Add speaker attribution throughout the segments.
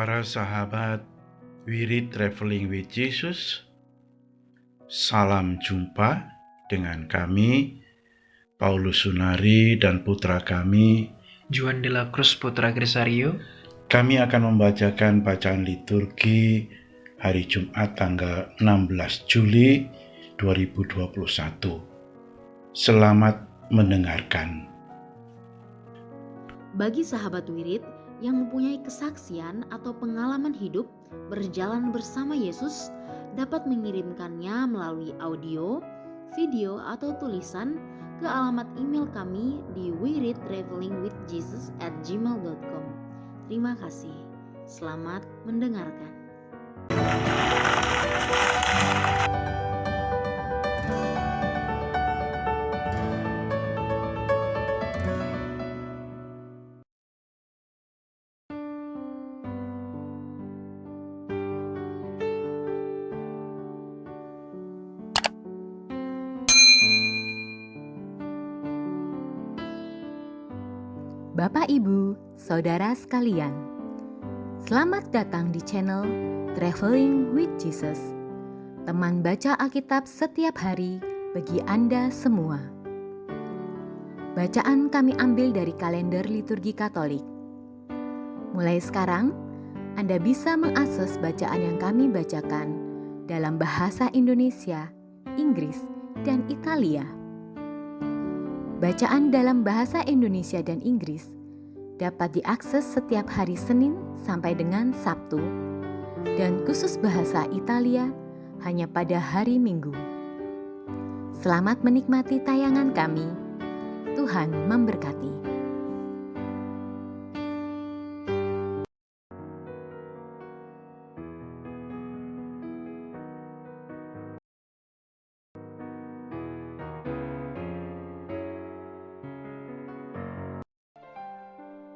Speaker 1: Para sahabat Wirid Traveling with Jesus, salam jumpa dengan kami, Paulus Sunari dan putra kami,
Speaker 2: Juan de la Cruz Putra Gresario.
Speaker 1: Kami akan membacakan bacaan liturgi hari Jumat tanggal 16 Juli 2021. Selamat mendengarkan.
Speaker 3: Bagi sahabat Wirid yang mempunyai kesaksian atau pengalaman hidup berjalan bersama Yesus, dapat mengirimkannya melalui audio, video, atau tulisan ke alamat email kami di wiridtravelingwithjesus@gmail.com. Terima kasih. Selamat mendengarkan.
Speaker 4: Bapak, Ibu, Saudara sekalian, selamat datang di channel Traveling with Jesus, teman baca Alkitab setiap hari bagi Anda semua. Bacaan kami ambil dari kalender liturgi Katolik. Mulai sekarang, Anda bisa mengakses bacaan yang kami bacakan dalam bahasa Indonesia, Inggris, dan Italia. Bacaan dalam bahasa Indonesia dan Inggris dapat diakses setiap hari Senin sampai dengan Sabtu, dan khusus bahasa Italia hanya pada hari Minggu. Selamat menikmati tayangan kami. Tuhan memberkati.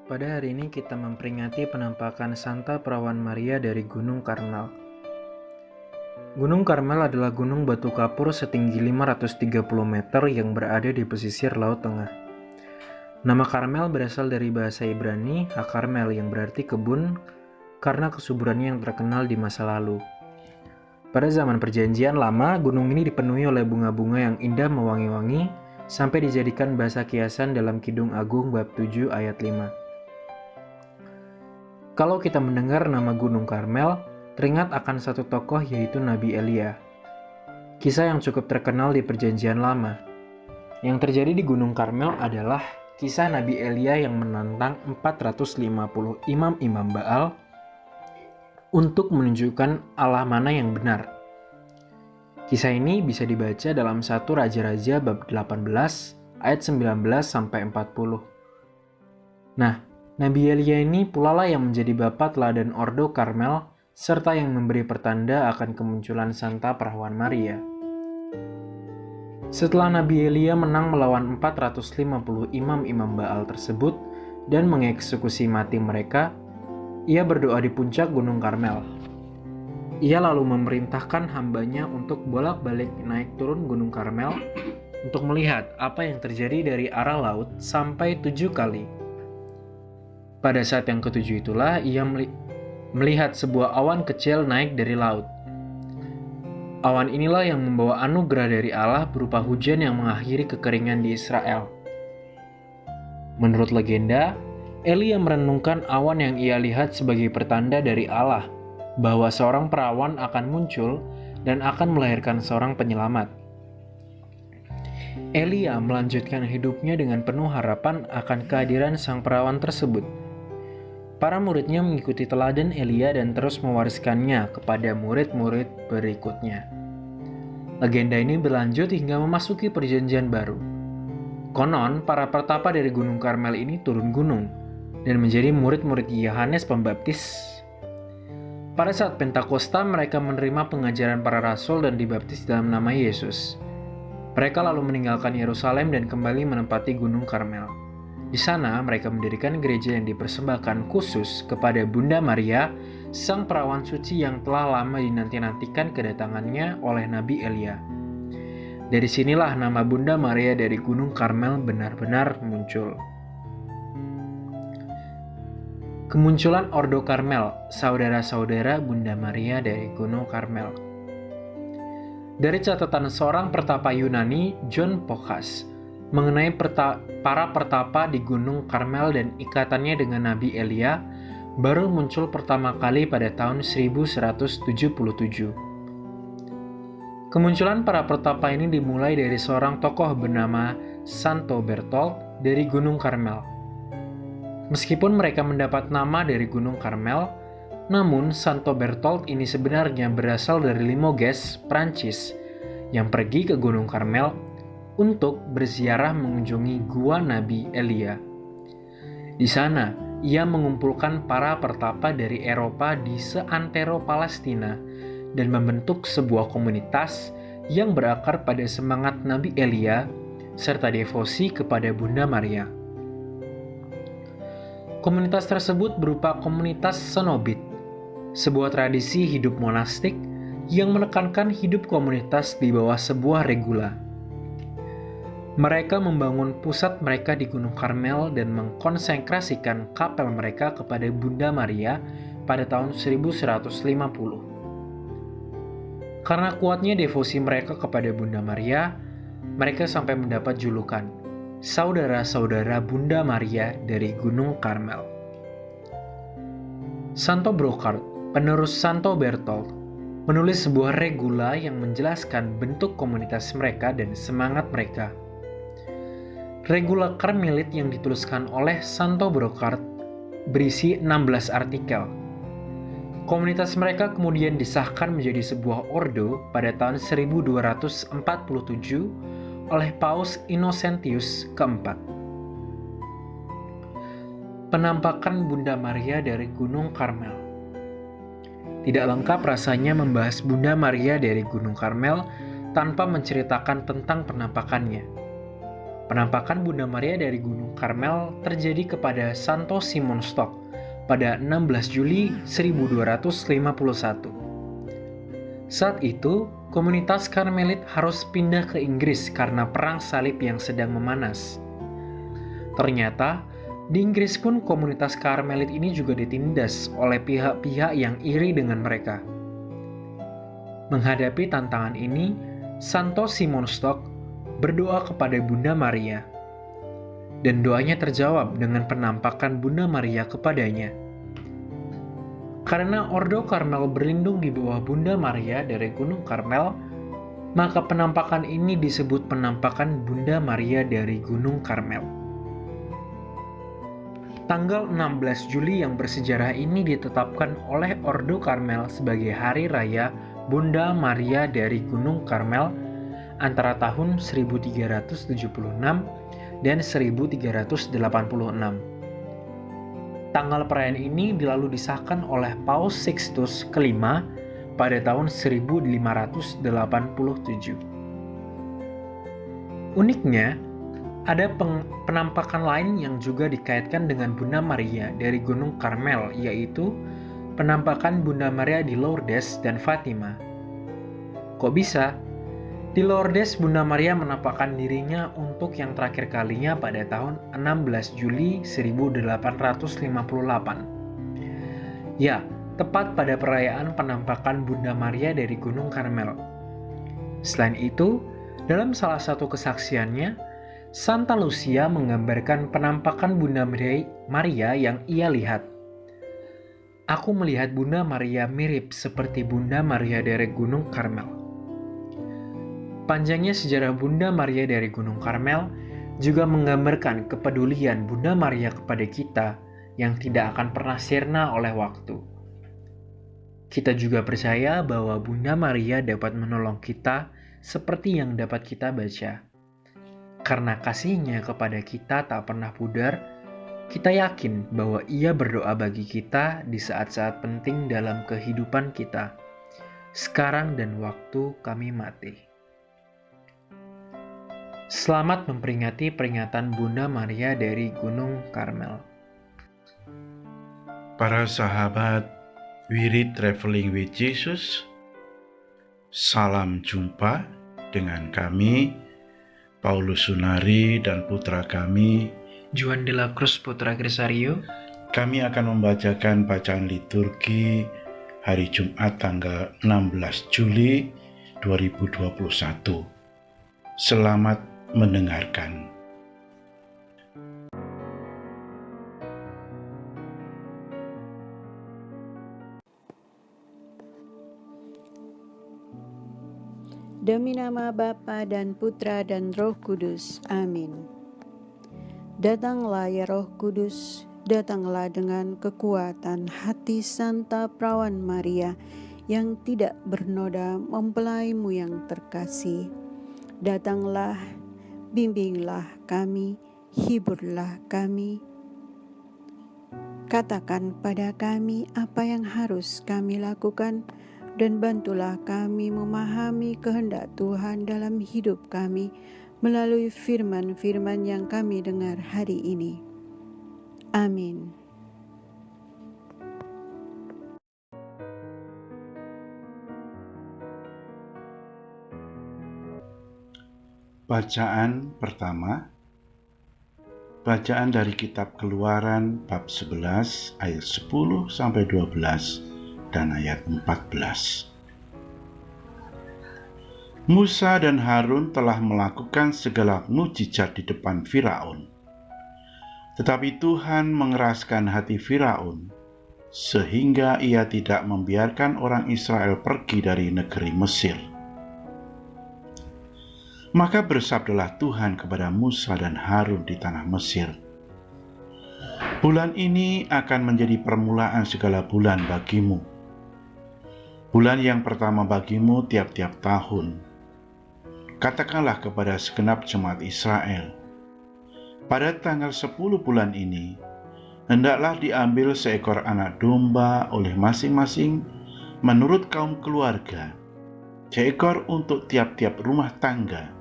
Speaker 2: Pada hari ini kita memperingati penampakan Santa Perawan Maria dari Gunung Karmel. Gunung Karmel adalah gunung batu kapur setinggi 530 meter yang berada di pesisir Laut Tengah. Nama Karmel berasal dari bahasa Ibrani Ha-Karmel yang berarti kebun karena kesuburannya yang terkenal di masa lalu. Pada zaman Perjanjian Lama, gunung ini dipenuhi oleh bunga-bunga yang indah mewangi-wangi sampai dijadikan basa kiasan dalam Kidung Agung bab 7 ayat 5. Kalau kita mendengar nama Gunung Karmel, teringat akan satu tokoh yaitu Nabi Elia. Kisah yang cukup terkenal di Perjanjian Lama. Yang terjadi di Gunung Karmel adalah kisah Nabi Elia yang menantang 450 imam-imam Baal untuk menunjukkan Allah mana yang benar. Kisah ini bisa dibaca dalam 1 Raja-Raja bab 18 ayat 19 sampai 40. Nah, Nabi Elia ini pula lah yang menjadi bapa teladan Ordo Karmel serta yang memberi pertanda akan kemunculan Santa Perawan Maria. Setelah Nabi Elia menang melawan 450 imam-imam Baal tersebut dan mengeksekusi mati mereka, ia berdoa di puncak Gunung Karmel. Ia lalu memerintahkan hambanya untuk bolak-balik naik turun Gunung Karmel untuk melihat apa yang terjadi dari arah laut sampai 7 kali. Pada saat yang ketujuh itulah ia melihat sebuah awan kecil naik dari laut. Awan inilah yang membawa anugerah dari Allah berupa hujan yang mengakhiri kekeringan di Israel. Menurut legenda, Elia merenungkan awan yang ia lihat sebagai pertanda dari Allah bahwa seorang perawan akan muncul dan akan melahirkan seorang penyelamat. Elia melanjutkan hidupnya dengan penuh harapan akan kehadiran sang perawan tersebut. Para muridnya mengikuti teladan Elia dan terus mewariskannya kepada murid-murid berikutnya. Legenda ini berlanjut hingga memasuki Perjanjian Baru. Konon, para pertapa dari Gunung Karmel ini turun gunung dan menjadi murid-murid Yohanes Pembaptis. Pada saat Pentakosta, mereka menerima pengajaran para rasul dan dibaptis dalam nama Yesus. Mereka lalu meninggalkan Yerusalem dan kembali menempati Gunung Karmel. Di sana mereka mendirikan gereja yang dipersembahkan khusus kepada Bunda Maria, sang perawan suci yang telah lama dinanti-nantikan kedatangannya oleh Nabi Elia. Dari sinilah nama Bunda Maria dari Gunung Karmel benar-benar muncul. Kemunculan Ordo Karmel, saudara-saudara Bunda Maria dari Gunung Karmel. Dari catatan seorang pertapa Yunani, John Phokas, mengenai para pertapa di Gunung Karmel dan ikatannya dengan Nabi Elia, baru muncul pertama kali pada tahun 1177. Kemunculan para pertapa ini dimulai dari seorang tokoh bernama Santo Berthold dari Gunung Karmel. Meskipun mereka mendapat nama dari Gunung Karmel, namun Santo Berthold ini sebenarnya berasal dari Limoges, Prancis, yang pergi ke Gunung Karmel untuk berziarah mengunjungi gua Nabi Elia. Di sana, ia mengumpulkan para pertapa dari Eropa di seantero Palestina dan membentuk sebuah komunitas yang berakar pada semangat Nabi Elia serta devosi kepada Bunda Maria. Komunitas tersebut berupa komunitas Cenobit, sebuah tradisi hidup monastik yang menekankan hidup komunitas di bawah sebuah regula. Mereka membangun pusat mereka di Gunung Karmel dan mengkonsentrasikan kapel mereka kepada Bunda Maria pada tahun 1150. Karena kuatnya devosi mereka kepada Bunda Maria, mereka sampai mendapat julukan saudara-saudara Bunda Maria dari Gunung Karmel. Santo Brocard, penerus Santo Berthold, menulis sebuah regula yang menjelaskan bentuk komunitas mereka dan semangat mereka. Regula Karmelit yang dituliskan oleh Santo Brocard berisi 16 artikel. Komunitas mereka kemudian disahkan menjadi sebuah ordo pada tahun 1247 oleh Paus Innocentius keempat. Penampakan Bunda Maria dari Gunung Karmel. Tidak lengkap rasanya membahas Bunda Maria dari Gunung Karmel tanpa menceritakan tentang penampakannya. Penampakan Bunda Maria dari Gunung Karmel terjadi kepada Santo Simon Stock pada 16 Juli 1251. Saat itu, komunitas Karmelit harus pindah ke Inggris karena perang salib yang sedang memanas. Ternyata, di Inggris pun komunitas Karmelit ini juga ditindas oleh pihak-pihak yang iri dengan mereka. Menghadapi tantangan ini, Santo Simon Stock berdoa kepada Bunda Maria, dan doanya terjawab dengan penampakan Bunda Maria kepadanya. Karena Ordo Karmel berlindung di bawah Bunda Maria dari Gunung Karmel, maka penampakan ini disebut penampakan Bunda Maria dari Gunung Karmel. Tanggal 16 Juli yang bersejarah ini ditetapkan oleh Ordo Karmel sebagai Hari Raya Bunda Maria dari Gunung Karmel antara tahun 1376 dan 1386. Tanggal perayaan ini lalu disahkan oleh Paus Sixtus kelima pada tahun 1587. Uniknya, ada penampakan lain yang juga dikaitkan dengan Bunda Maria dari Gunung Karmel, yaitu penampakan Bunda Maria di Lourdes dan Fatima. Kok bisa? Di Lourdes, Bunda Maria menampakkan dirinya untuk yang terakhir kalinya pada tahun 16 Juli 1858. Ya, tepat pada perayaan penampakan Bunda Maria dari Gunung Karmel. Selain itu, dalam salah satu kesaksiannya, Santa Lucia menggambarkan penampakan Bunda Maria yang ia lihat. Aku melihat Bunda Maria mirip seperti Bunda Maria dari Gunung Karmel. Panjangnya sejarah Bunda Maria dari Gunung Karmel juga menggambarkan kepedulian Bunda Maria kepada kita yang tidak akan pernah sirna oleh waktu. Kita juga percaya bahwa Bunda Maria dapat menolong kita seperti yang dapat kita baca. Karena kasihnya kepada kita tak pernah pudar, kita yakin bahwa ia berdoa bagi kita di saat-saat penting dalam kehidupan kita, sekarang dan waktu kami mati. Selamat memperingati peringatan Bunda Maria dari Gunung Karmel.
Speaker 1: Para sahabat Wirid Traveling with Jesus, salam jumpa dengan kami, Paulus Sunari dan putra kami,
Speaker 2: Juan de la Cruz Putra Grisario,
Speaker 1: Kami akan membacakan bacaan liturgi hari Jumat tanggal 16 Juli 2021. Selamat mendengarkan.
Speaker 5: Demi nama Bapa dan Putra dan Roh Kudus. Amin. Datanglah ya Roh Kudus, datanglah dengan kekuatan hati Santa Perawan Maria yang tidak bernoda mempelaimu yang terkasih. Datanglah, bimbinglah kami, hiburlah kami. Katakan pada kami apa yang harus kami lakukan, dan bantulah kami memahami kehendak Tuhan dalam hidup kami melalui firman-firman yang kami dengar hari ini. Amin.
Speaker 1: Bacaan pertama, bacaan dari kitab Keluaran bab 11 ayat 10 sampai 12 dan ayat 14. Musa dan Harun telah melakukan segala mukjizat di depan Firaun. Tetapi Tuhan mengeraskan hati Firaun sehingga ia tidak membiarkan orang Israel pergi dari negeri Mesir. Maka bersabdalah Tuhan kepada Musa dan Harun di tanah Mesir, "Bulan ini akan menjadi permulaan segala bulan bagimu. Bulan yang pertama bagimu tiap-tiap tahun. Katakanlah kepada segenap jemaat Israel, pada tanggal 10 bulan ini, hendaklah diambil seekor anak domba oleh masing-masing menurut kaum keluarga, seekor untuk tiap-tiap rumah tangga.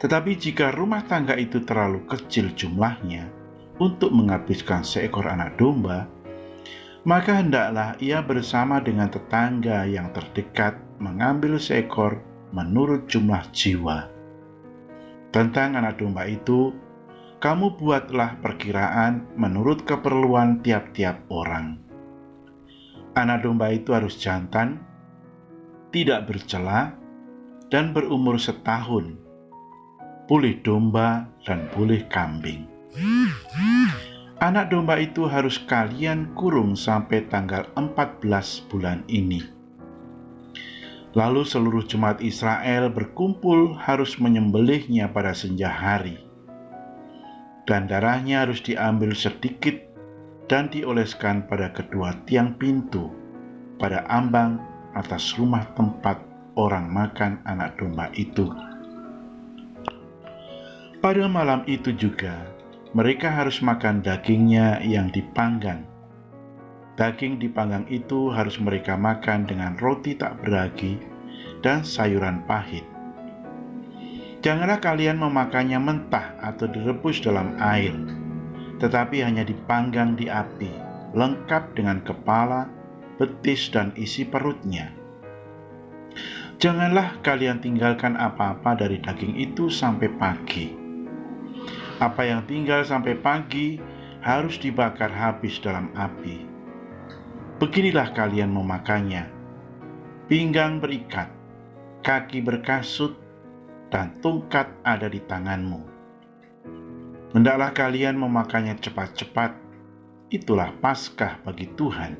Speaker 1: Tetapi jika rumah tangga itu terlalu kecil jumlahnya untuk menghabiskan seekor anak domba, maka hendaklah ia bersama dengan tetangga yang terdekat mengambil seekor menurut jumlah jiwa. Tentang anak domba itu, kamu buatlah perkiraan menurut keperluan tiap-tiap orang. Anak domba itu harus jantan, tidak bercela, dan berumur setahun, pulih domba dan pulih kambing. Anak domba itu harus kalian kurung sampai tanggal 14 bulan ini. Lalu seluruh jemaat Israel berkumpul harus menyembelihnya pada senja hari. Dan darahnya harus diambil sedikit dan dioleskan pada kedua tiang pintu, pada ambang atas rumah tempat orang makan anak domba itu. Pada malam itu juga, mereka harus makan dagingnya yang dipanggang. Daging dipanggang itu harus mereka makan dengan roti tak beragi dan sayuran pahit. Janganlah kalian memakannya mentah atau direbus dalam air, tetapi hanya dipanggang di api, lengkap dengan kepala, betis, dan isi perutnya. Janganlah kalian tinggalkan apa-apa dari daging itu sampai pagi. Apa yang tinggal sampai pagi harus dibakar habis dalam api. Beginilah kalian memakannya: pinggang berikat, kaki berkasut, dan tungkat ada di tanganmu. Hendaklah kalian memakannya cepat-cepat. Itulah Paskah bagi Tuhan.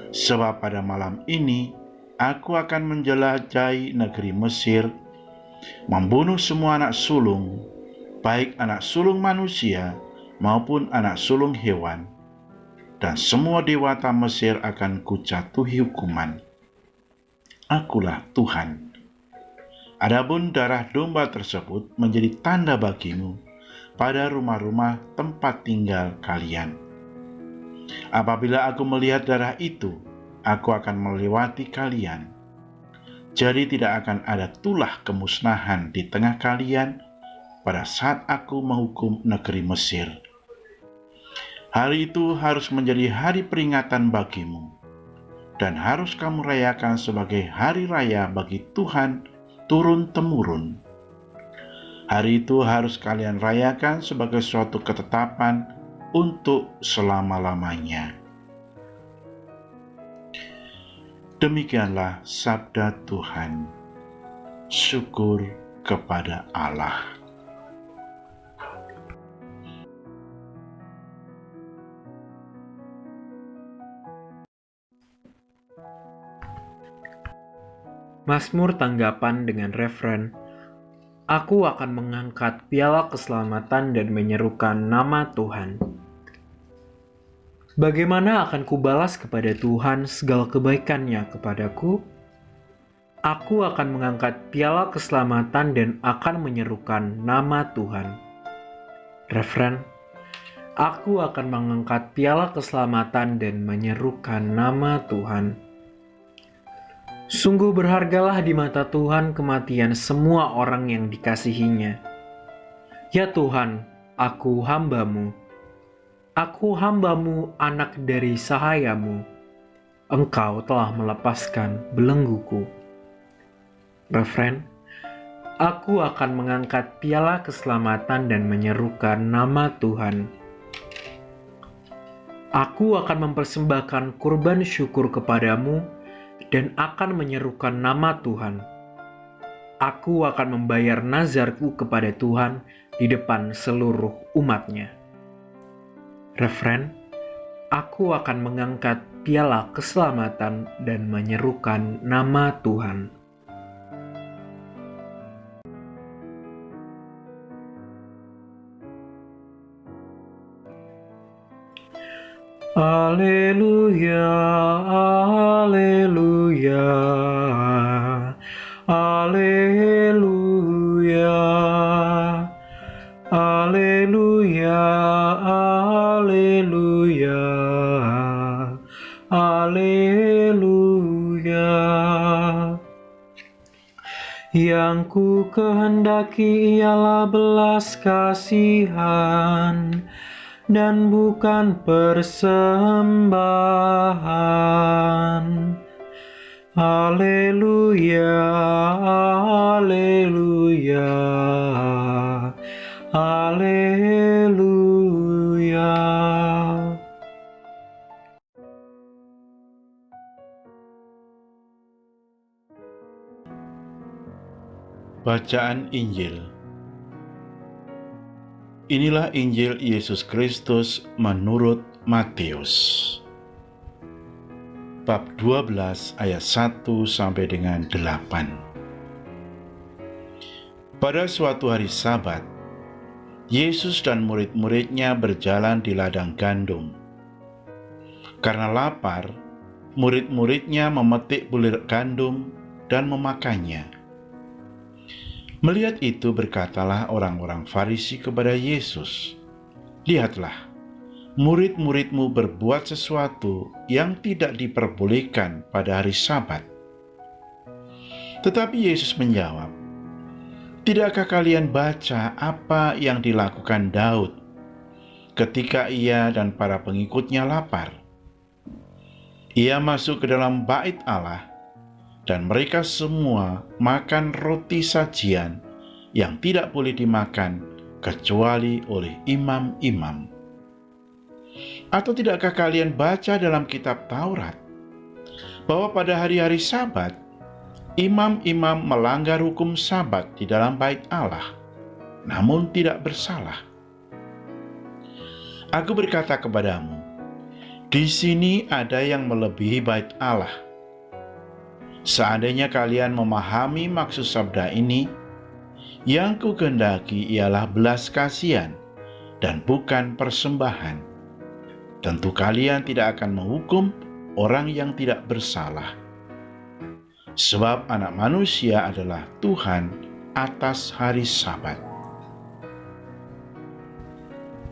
Speaker 1: Sebab pada malam ini aku akan menjelajahi negeri Mesir, membunuh semua anak sulung, baik anak sulung manusia maupun anak sulung hewan, dan semua dewata Mesir akan kujatuhi hukuman. Akulah Tuhan. Adapun darah domba tersebut menjadi tanda bagimu pada rumah-rumah tempat tinggal kalian. Apabila aku melihat darah itu, aku akan melewati kalian. Jadi tidak akan ada tulah kemusnahan di tengah kalian pada saat aku menghukum negeri Mesir. Hari itu harus menjadi hari peringatan bagimu, dan harus kamu rayakan sebagai hari raya bagi Tuhan turun-temurun. Hari itu harus kalian rayakan sebagai suatu ketetapan untuk selama-lamanya. Demikianlah sabda Tuhan. Syukur kepada Allah.
Speaker 2: Mazmur tanggapan dengan referen, "Aku akan mengangkat piala keselamatan dan menyerukan nama Tuhan." Bagaimana akan kubalas kepada Tuhan segala kebaikannya kepadaku? Aku akan mengangkat piala keselamatan dan akan menyerukan nama Tuhan. Referen, aku akan mengangkat piala keselamatan dan menyerukan nama Tuhan. Sungguh berhargalah di mata Tuhan kematian semua orang yang dikasihinya. Ya Tuhan, aku hamba-Mu. Aku hamba-Mu, anak dari sahayamu. Engkau telah melepaskan belengguku. Referen, aku akan mengangkat piala keselamatan dan menyerukan nama Tuhan. Aku akan mempersembahkan kurban syukur kepadamu dan akan menyerukan nama Tuhan. Aku akan membayar nazarku kepada Tuhan di depan seluruh umat-Nya. Referen, aku akan mengangkat piala keselamatan dan menyerukan nama Tuhan. Haleluya, haleluya, haleluya, haleluya, haleluya, haleluya. Yang ku kehendaki ialah belas kasihan dan bukan persembahan. Haleluya, haleluya, haleluya.
Speaker 1: Bacaan Injil. Inilah Injil Yesus Kristus menurut Matius. Bab 12 ayat 1 sampai dengan 8. Pada suatu hari Sabat, Yesus dan murid-muridnya berjalan di ladang gandum. Karena lapar, murid-muridnya memetik bulir gandum dan memakannya. Melihat itu berkatalah orang-orang Farisi kepada Yesus, "Lihatlah, murid-muridmu berbuat sesuatu yang tidak diperbolehkan pada hari Sabat." Tetapi Yesus menjawab, "Tidakkah kalian baca apa yang dilakukan Daud ketika ia dan para pengikutnya lapar? Ia masuk ke dalam bait Allah, dan mereka semua makan roti sajian yang tidak boleh dimakan kecuali oleh imam-imam. Atau tidakkah kalian baca dalam kitab Taurat bahwa pada hari-hari Sabat, imam-imam melanggar hukum Sabat di dalam bait Allah, namun tidak bersalah? Aku berkata kepadamu, di sini ada yang melebihi bait Allah. Seandainya kalian memahami maksud sabda ini, yang kukehendaki ialah belas kasihan dan bukan persembahan. Tentu kalian tidak akan menghukum orang yang tidak bersalah. Sebab Anak Manusia adalah Tuhan atas hari Sabat."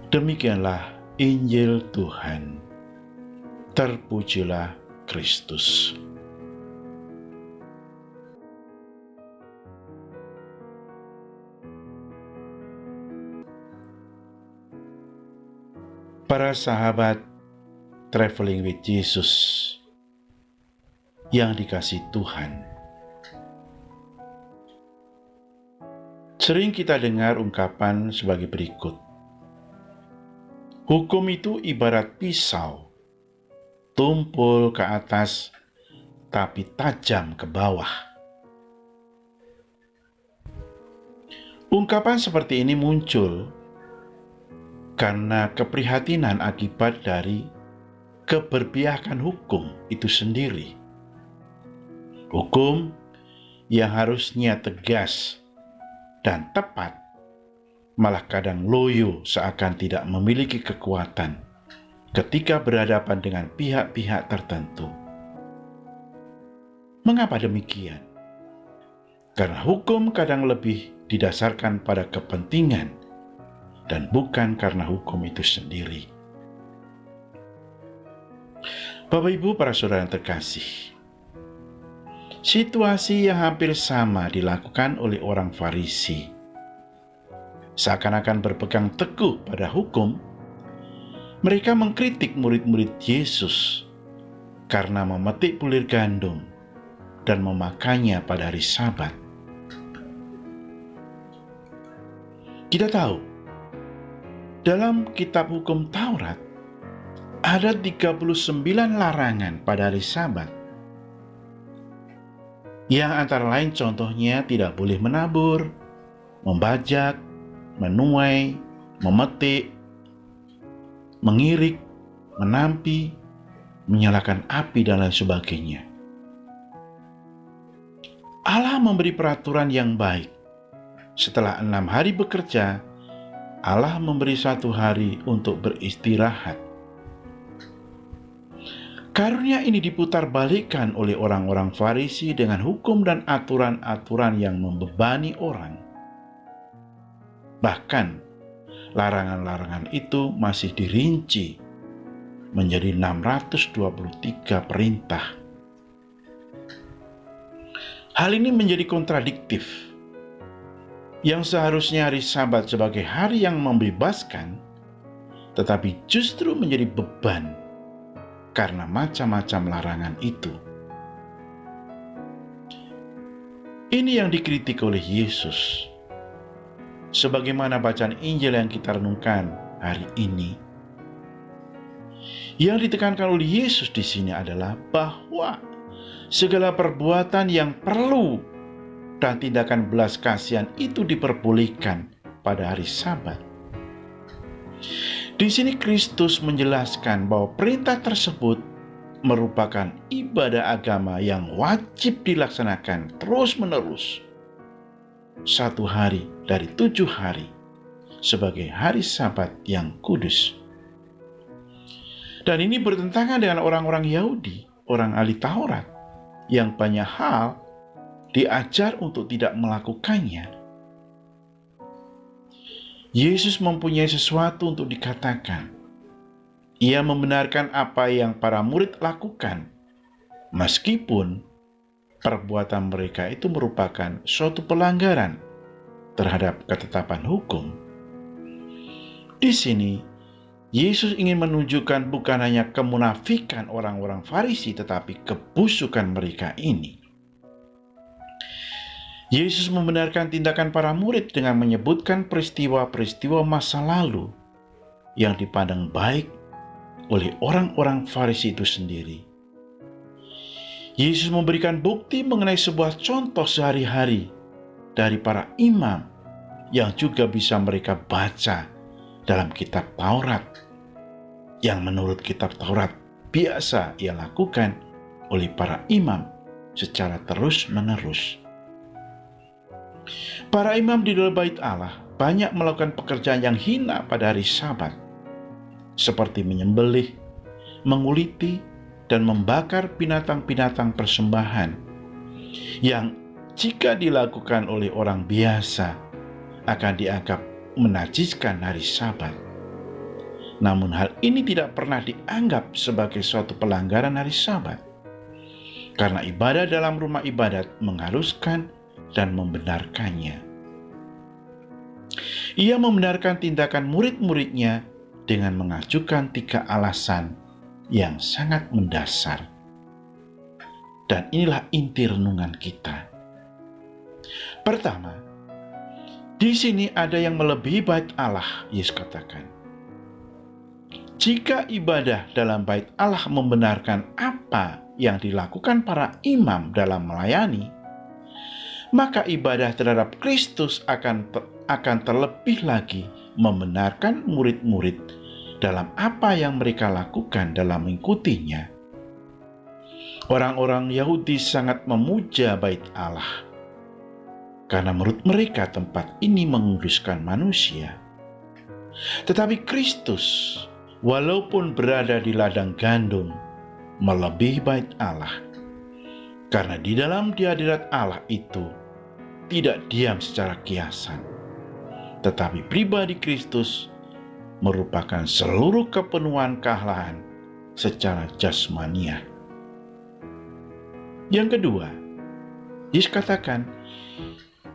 Speaker 1: Demikianlah Injil Tuhan. Terpujilah Kristus. Para sahabat Traveling with Jesus yang dikasihi Tuhan, sering kita dengar ungkapan sebagai berikut, Hukum itu ibarat pisau, tumpul ke atas tapi tajam ke bawah. Ungkapan seperti ini muncul karena keprihatinan akibat dari keberpihakan hukum itu sendiri. Hukum yang harusnya tegas dan tepat malah kadang loyo seakan tidak memiliki kekuatan ketika berhadapan dengan pihak-pihak tertentu. Mengapa demikian? Karena hukum kadang lebih didasarkan pada kepentingan dan bukan karena hukum itu sendiri. Bapak Ibu, para saudara yang terkasih, situasi yang hampir sama dilakukan oleh orang Farisi. Seakan-akan berpegang teguh pada hukum, mereka mengkritik murid-murid Yesus karena memetik bulir gandum dan memakannya pada hari Sabat. Kita tahu, dalam kitab hukum Taurat, ada 39 larangan pada hari Sabat. Yang antara lain contohnya tidak boleh menabur, membajak, menuai, memetik, mengirik, menampi, menyalakan api, dan lain sebagainya. Allah memberi peraturan yang baik. Setelah 6 hari bekerja, Allah memberi 1 hari untuk beristirahat. Karunia ini diputarbalikkan oleh orang-orang Farisi dengan hukum dan aturan-aturan yang membebani orang. Bahkan, larangan-larangan itu masih dirinci menjadi 623 perintah. Hal ini menjadi kontradiktif. Yang seharusnya hari Sabat sebagai hari yang membebaskan, tetapi justru menjadi beban karena macam-macam larangan itu. Ini yang dikritik oleh Yesus. Sebagaimana bacaan Injil yang kita renungkan hari ini, yang ditekankan oleh Yesus di sini adalah bahwa segala perbuatan yang perlu dan tindakan belas kasihan itu diperbolehkan pada hari Sabat. Di sini Kristus menjelaskan bahwa perintah tersebut merupakan ibadah agama yang wajib dilaksanakan terus-menerus 1 hari dari 7 hari sebagai hari Sabat yang kudus. Dan ini bertentangan dengan orang-orang Yahudi, orang ahli Taurat, yang banyak hal diajar untuk tidak melakukannya. Yesus mempunyai sesuatu untuk dikatakan. Ia membenarkan apa yang para murid lakukan, meskipun perbuatan mereka itu merupakan suatu pelanggaran terhadap ketetapan hukum. Di sini, Yesus ingin menunjukkan bukan hanya kemunafikan orang-orang Farisi, tetapi kebusukan mereka ini. Yesus membenarkan tindakan para murid dengan menyebutkan peristiwa-peristiwa masa lalu yang dipandang baik oleh orang-orang Farisi itu sendiri. Yesus memberikan bukti mengenai sebuah contoh sehari-hari dari para imam yang juga bisa mereka baca dalam kitab Taurat, yang menurut kitab Taurat biasa ia lakukan oleh para imam secara terus-menerus. Para imam di dalam bait Allah banyak melakukan pekerjaan yang hina pada hari Sabat, seperti menyembelih, menguliti, dan membakar binatang-binatang persembahan yang jika dilakukan oleh orang biasa akan dianggap menajiskan hari Sabat. Namun hal ini tidak pernah dianggap sebagai suatu pelanggaran hari Sabat, karena ibadah dalam rumah ibadat mengharuskan dan membenarkannya. Ia membenarkan tindakan murid-muridnya dengan mengajukan 3 alasan yang sangat mendasar. Dan inilah inti renungan kita. Pertama, di sini ada yang melebihi bait Allah, Yesus katakan. Jika ibadah dalam bait Allah membenarkan apa yang dilakukan para imam dalam melayani, maka ibadah terhadap Kristus akan terlebih lagi membenarkan murid-murid dalam apa yang mereka lakukan dalam mengikutinya. Orang-orang Yahudi sangat memuja bait Allah, karena menurut mereka tempat ini menguduskan manusia. Tetapi Kristus, walaupun berada di ladang gandum, melebihi bait Allah, karena di dalam hadirat Allah itu tidak diam secara kiasan, tetapi pribadi Kristus merupakan seluruh kepenuhan kealahan secara jasmania. Yang kedua, Yesus katakan,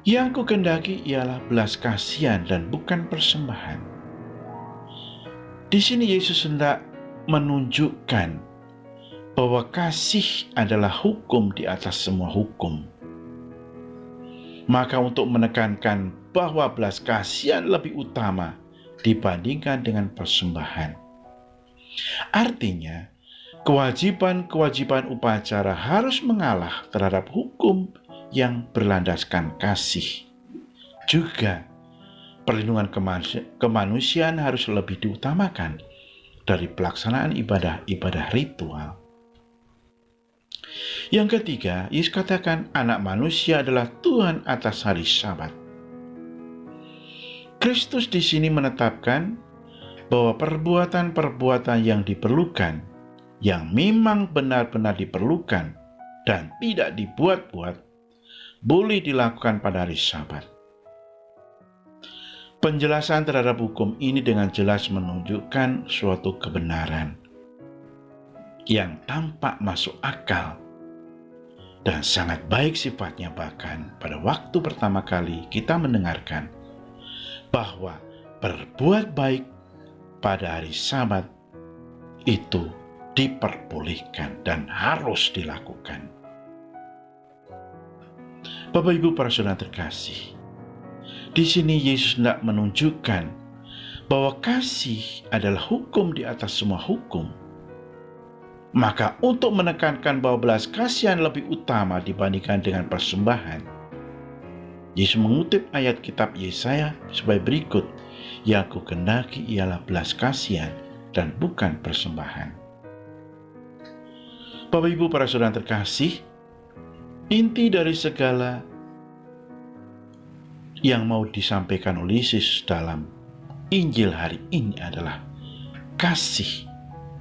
Speaker 1: yang kukendaki ialah belas kasihan dan bukan persembahan. Di sini Yesus hendak menunjukkan bahwa kasih adalah hukum di atas semua hukum. Maka untuk menekankan bahwa belas kasihan lebih utama dibandingkan dengan persembahan. Artinya, kewajiban-kewajiban upacara harus mengalah terhadap hukum yang berlandaskan kasih. Juga, perlindungan kemanusiaan harus lebih diutamakan dari pelaksanaan ibadah-ibadah ritual. Yang ketiga, Yesus katakan anak manusia adalah Tuhan atas hari Sabat. Kristus di sini menetapkan bahwa perbuatan-perbuatan yang diperlukan, yang memang benar-benar diperlukan dan tidak dibuat-buat, boleh dilakukan pada hari Sabat. Penjelasan terhadap hukum ini dengan jelas menunjukkan suatu kebenaran yang tampak masuk akal dan sangat baik sifatnya. Bahkan pada waktu pertama kali kita mendengarkan bahwa berbuat baik pada hari Sabat itu diperbolehkan dan harus dilakukan. Bapak Ibu para saudara terkasih, di sini Yesus hendak menunjukkan bahwa kasih adalah hukum di atas semua hukum. Maka untuk menekankan bahwa belas kasihan lebih utama dibandingkan dengan persembahan, Yesus mengutip ayat kitab Yesaya sebagai berikut, yang kukendaki ialah belas kasihan dan bukan persembahan. Bapak Ibu para saudara terkasih, inti dari segala yang mau disampaikan oleh Yesus dalam Injil hari ini adalah kasih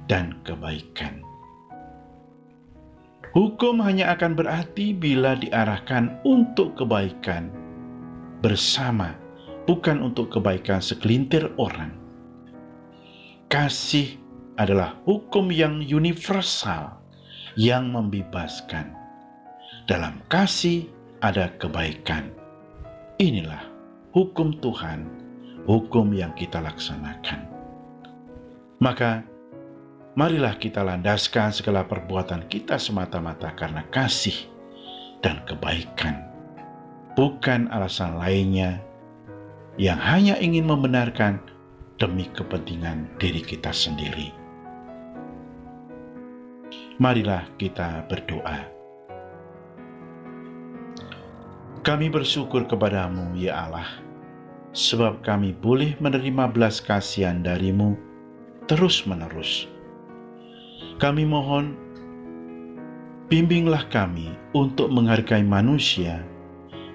Speaker 1: dan kebaikan. Hukum hanya akan berarti bila diarahkan untuk kebaikan bersama, bukan untuk kebaikan segelintir orang. Kasih adalah hukum yang universal, yang membebaskan. Dalam kasih ada kebaikan. Inilah hukum Tuhan, hukum yang kita laksanakan. Maka, marilah kita landaskan segala perbuatan kita semata-mata karena kasih dan kebaikan, bukan alasan lainnya yang hanya ingin membenarkan demi kepentingan diri kita sendiri. Marilah kita berdoa. Kami bersyukur kepadamu, ya Allah, sebab kami boleh menerima belas kasihan dari-Mu terus-menerus. Kami mohon, bimbinglah kami untuk menghargai manusia,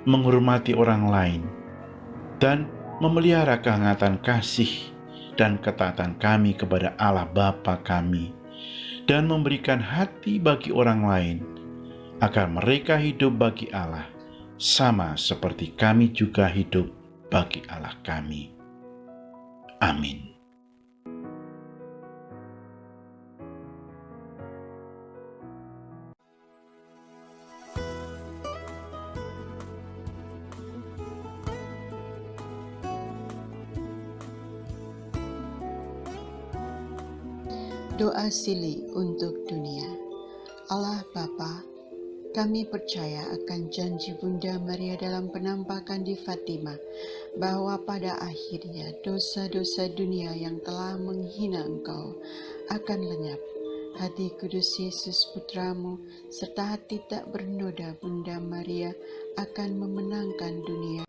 Speaker 1: menghormati orang lain, dan memelihara kehangatan kasih dan ketaatan kami kepada Allah Bapa kami, dan memberikan hati bagi orang lain, agar mereka hidup bagi Allah, sama seperti kami juga hidup bagi Allah kami. Amin.
Speaker 6: Doa Sili untuk dunia. Allah Bapa,
Speaker 5: Kami percaya akan janji Bunda Maria dalam penampakan di Fatima, bahwa pada akhirnya dosa-dosa dunia yang telah menghina Engkau akan lenyap. Hati kudus Yesus Putramu, serta hati tak bernoda Bunda Maria akan memenangkan dunia,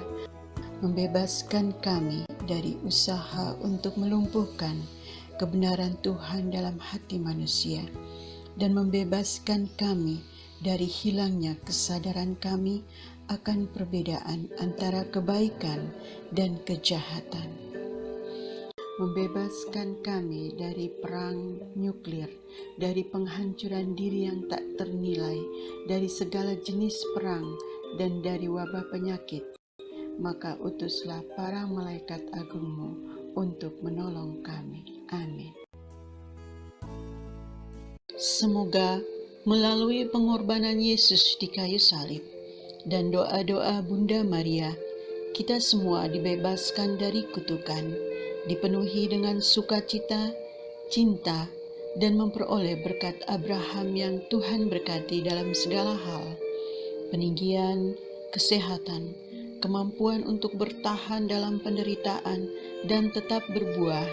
Speaker 5: membebaskan kami dari usaha untuk melumpuhkan kebenaran Tuhan dalam hati manusia, dan membebaskan kami dari hilangnya kesadaran kami akan perbedaan antara kebaikan dan kejahatan. Membebaskan kami dari perang nuklir, dari penghancuran diri yang tak ternilai, dari segala jenis perang, dan dari wabah penyakit. Maka utuslah para malaikat agung-Mu untuk menolong kami. Amin. Semoga melalui pengorbanan Yesus di kayu salib dan doa-doa Bunda Maria, kita semua dibebaskan dari kutukan, dipenuhi dengan sukacita, cinta, dan memperoleh berkat Abraham yang Tuhan berkati dalam segala hal, peninggian, kesehatan, kemampuan untuk bertahan dalam penderitaan dan tetap berbuah,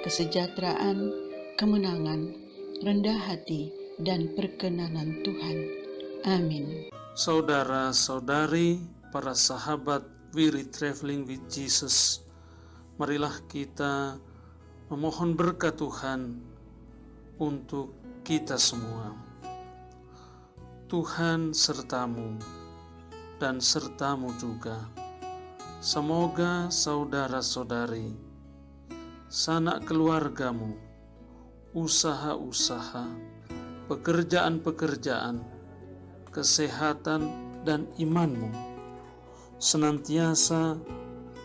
Speaker 5: kesejahteraan, kemenangan, rendah hati, dan perkenanan Tuhan. Amin.
Speaker 6: Saudara-saudari, para sahabat We Read Traveling with Jesus, marilah kita memohon berkat Tuhan untuk kita semua. Tuhan sertamu dan sertamu juga. Semoga saudara-saudari, sanak keluargamu, usaha-usaha, pekerjaan-pekerjaan, kesehatan, dan imanmu senantiasa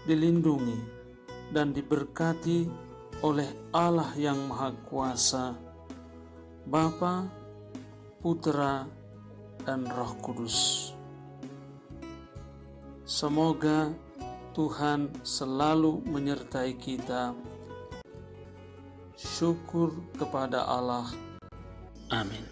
Speaker 6: dilindungi dan diberkati oleh Allah yang Maha Kuasa, Bapa, Putra, dan Roh Kudus. Semoga Tuhan selalu menyertai kita. Syukur kepada Allah. Amin.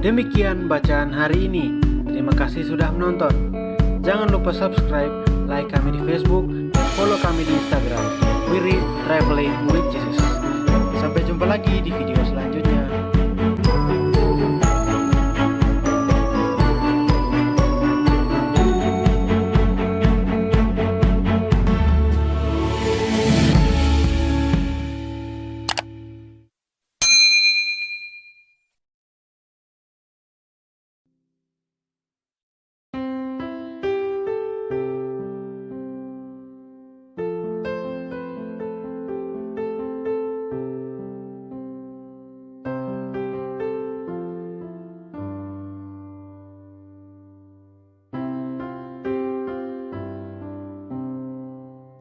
Speaker 2: Demikian bacaan hari ini. Terima kasih sudah menonton. Jangan lupa subscribe, like kami di Facebook, dan follow kami di Instagram. We Read Traveling with Jesus. Sampai jumpa lagi di video selanjutnya.